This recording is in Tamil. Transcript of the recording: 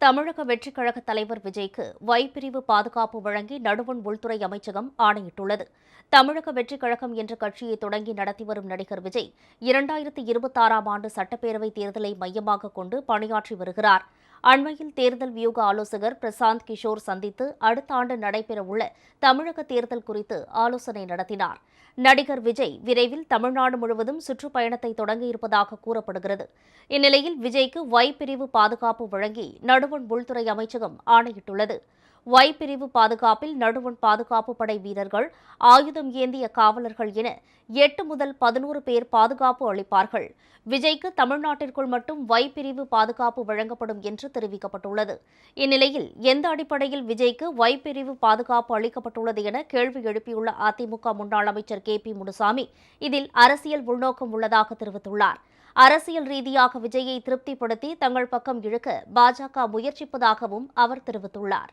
தமிழக வெற்றிக் கழக தலைவர் விஜய்க்கு ஒய் பிரிவு பாதுகாப்பு வழங்கி நடுவண் உள்துறை அமைச்சகம் ஆணையிட்டுள்ளது. தமிழக வெற்றிக் கழகம் என்ற கட்சியை தொடங்கி நடத்தி வரும் நடிகர் விஜய் 2026ஆம் ஆண்டு சட்டப்பேரவைத் தேர்தலை மையமாக கொண்டு பணியாற்றி வருகிறார். அண்மையில் தேர்தல் வியூக ஆலோசகர் பிரசாந்த் கிஷோர் சந்தித்து அடுத்த ஆண்டு நடைபெறவுள்ள தமிழக தேர்தல் குறித்து ஆலோசனை நடத்தினார். நடிகர் விஜய் விரைவில் தமிழ்நாடு முழுவதும் சுற்றுப்பயணத்தை தொடங்கியிருப்பதாக கூறப்படுகிறது. இந்நிலையில் விஜய்க்கு ஒய் பிரிவு பாதுகாப்பு வழங்கி நடுவண் உள்துறை அமைச்சகம் ஆணையிட்டுள்ளது. ஒய் பிரிவு பாதுகாப்பில் நடுவண் பாதுகாப்பு படை வீரர்கள், ஆயுதம் ஏந்திய காவலர்கள் என 8 முதல் 11 பேர் பாதுகாப்பு அளிப்பார்கள். விஜய்க்கு தமிழ்நாட்டிற்குள் மட்டும் ஒய் பிரிவு பாதுகாப்பு வழங்கப்படும் என்று தெரிவிக்கப்பட்டுள்ளது. இந்நிலையில் எந்த அடிப்படையில் விஜய்க்கு ஒய் பிரிவு பாதுகாப்பு அளிக்கப்பட்டுள்ளது என கேள்வி எழுப்பியுள்ள அதிமுக முன்னாள் அமைச்சர் கே. பி. முனுசாமி இதில் அரசியல் உள்நோக்கம் உள்ளதாக தெரிவித்துள்ளார். அரசியல் ரீதியாக விஜயை திருப்திப்படுத்தி தங்கள் பக்கம் இழுக்க பாஜக முயற்சிப்பதாகவும் அவர் தெரிவித்துள்ளார்.